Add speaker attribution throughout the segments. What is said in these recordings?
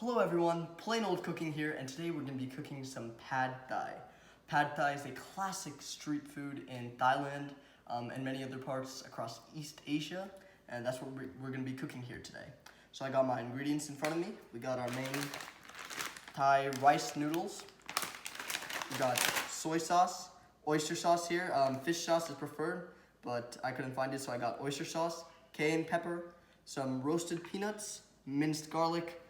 Speaker 1: Hello everyone, Plain Old Cooking here, and today we're going to be cooking some pad thai. Pad thai is a classic street food in Thailand and many other parts across East Asia, and that's what we're going to be cooking here today. So I got my ingredients in front of me. We got our main Thai rice noodles. We got soy sauce, oyster sauce here. Fish sauce is preferred, but I couldn't find it, so I got oyster sauce, cayenne pepper, some roasted peanuts, minced garlic,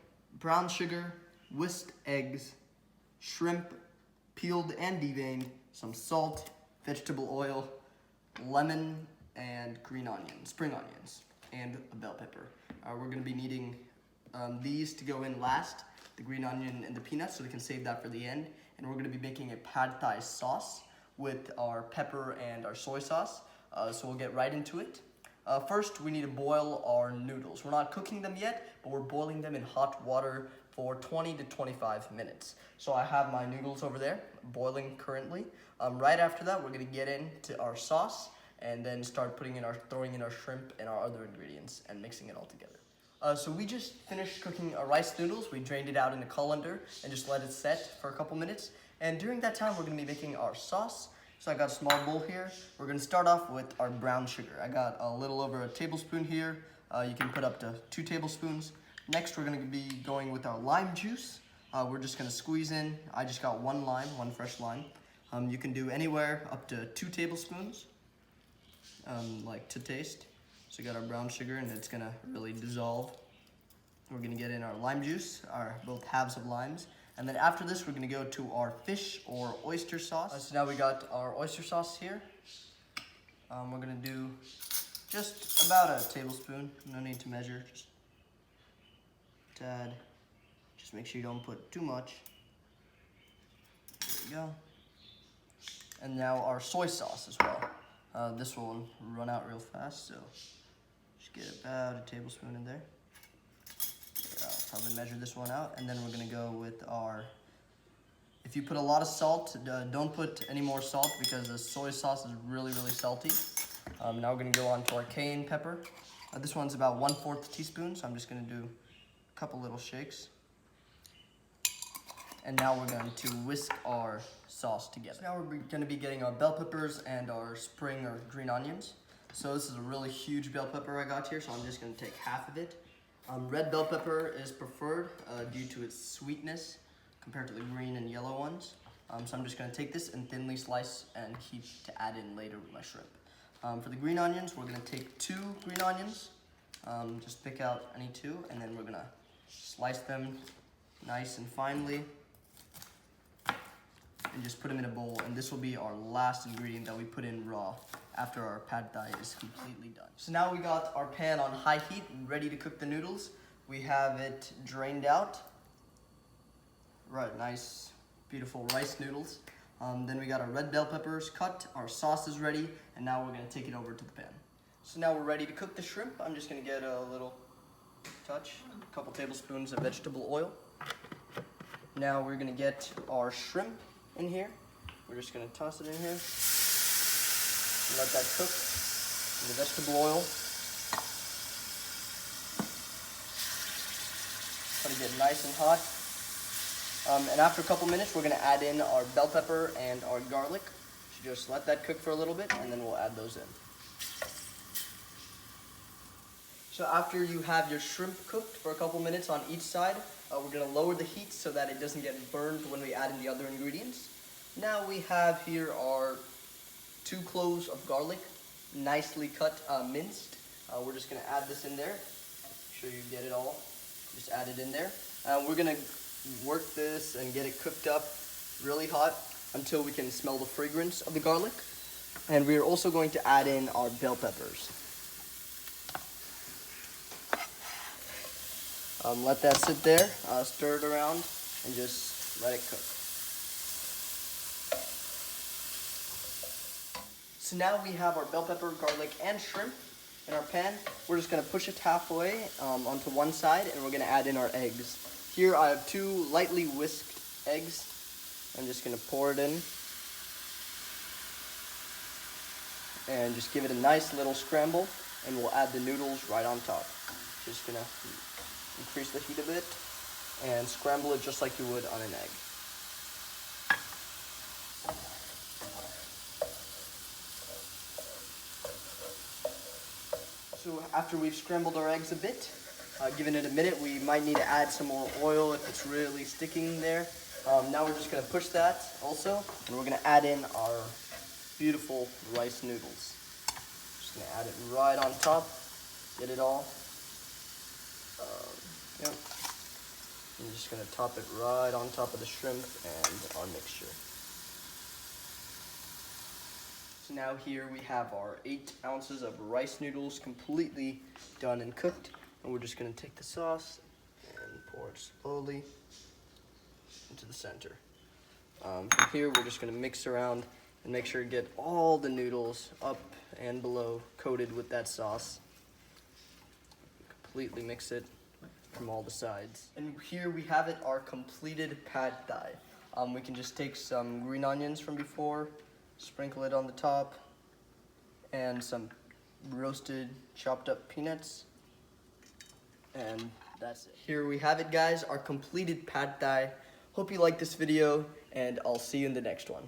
Speaker 1: brown sugar, whisked eggs, shrimp, peeled and deveined, some salt, vegetable oil, lemon, and green onions, spring onions, and a bell pepper. We're going to be needing these to go in last, the green onion and the peanuts, so we can save that for the end. And we're going to be making a pad thai sauce with our pepper and our soy sauce, so we'll get right into it. First, we need to boil our noodles. We're not cooking them yet, but we're boiling them in hot water for 20 to 25 minutes. So I have my noodles over there, boiling currently. Right after that, we're gonna get into our sauce and then start throwing in our shrimp and our other ingredients and mixing it all together. So we just finished cooking our rice noodles. We drained it out in a colander and just let it set for a couple minutes. And during that time, we're gonna be making our sauce. So I got a small bowl here. We're gonna start off with our brown sugar. I got a little over a tablespoon here. You can put up to 2 tablespoons. Next, we're gonna be going with our lime juice. We're just gonna squeeze in. I just got one fresh lime. You can do anywhere up to 2 tablespoons, like to taste. So we got our brown sugar and it's gonna really dissolve. We're gonna get in our lime juice, both halves of limes. And then after this, we're gonna go to our fish or oyster sauce. So now we got our oyster sauce here. We're gonna do just about a tablespoon. No need to measure, just a tad. Just make sure you don't put too much. There we go. And now our soy sauce as well. This will run out real fast, so just get about a tablespoon in there. I'll probably measure this one out, and then we're gonna go with our, if you put a lot of salt, don't put any more salt because the soy sauce is really salty. Now we're gonna go on to our cayenne pepper. This one's about 1/4 teaspoon, so I'm just gonna do a couple little shakes. And now we're going to whisk our sauce together. So now we're gonna be getting our bell peppers and our spring or green onions. So this is a really huge bell pepper I got here, so I'm just gonna take half of it. Red bell pepper is preferred due to its sweetness compared to the green and yellow ones. So I'm just gonna take this and thinly slice and keep to add in later with my shrimp. For the green onions, we're gonna take 2 green onions. Just pick out any 2, and then we're gonna slice them nice and finely and just put them in a bowl. And this will be our last ingredient that we put in raw after our pad thai is completely done. So now we got our pan on high heat, ready to cook the noodles. We have it drained out. Right, nice, beautiful rice noodles. Then we got our red bell peppers cut, our sauce is ready, and now we're gonna take it over to the pan. So now we're ready to cook the shrimp. I'm just gonna get a little touch, a couple tablespoons of vegetable oil. Now we're gonna get our shrimp in here. We're just gonna toss it in here. Let that cook in the vegetable oil. Let it get nice and hot. And after a couple minutes, we're gonna add in our bell pepper and our garlic. So just let that cook for a little bit, and then we'll add those in. So after you have your shrimp cooked for a couple minutes on each side, we're gonna lower the heat so that it doesn't get burned when we add in the other ingredients. Now we have here our 2 cloves of garlic, nicely cut, minced. We're just gonna add this in there. Make sure you get it all. Just add it in there. We're gonna work this and get it cooked up really hot until we can smell the fragrance of the garlic. And we're also going to add in our bell peppers. Let that sit there, stir it around, and just let it cook. So now we have our bell pepper, garlic, and shrimp in our pan. We're just gonna push it halfway onto one side, and we're gonna add in our eggs. Here I have 2 lightly whisked eggs. I'm just gonna pour it in. And just give it a nice little scramble, and we'll add the noodles right on top. Just gonna increase the heat a bit, and scramble it just like you would on an egg. So after we've scrambled our eggs a bit, given it a minute, we might need to add some more oil if it's really sticking there. Now we're just going to push that also, and we're going to add in our beautiful rice noodles. Just going to add it right on top, get it all. Yep. I'm just going to top it right on top of the shrimp and our mixture. So now here we have our 8 ounces of rice noodles completely done and cooked. And we're just going to take the sauce and pour it slowly into the center. From here we're just going to mix around and make sure to get all the noodles up and below coated with that sauce. Completely mix it from all the sides. And here we have it, our completed pad thai. We can just take some green onions from before, sprinkle it on the top, and some roasted chopped up peanuts, and that's it. Here we have it, guys, our completed pad thai. Hope you liked this video, and I'll see you in the next one.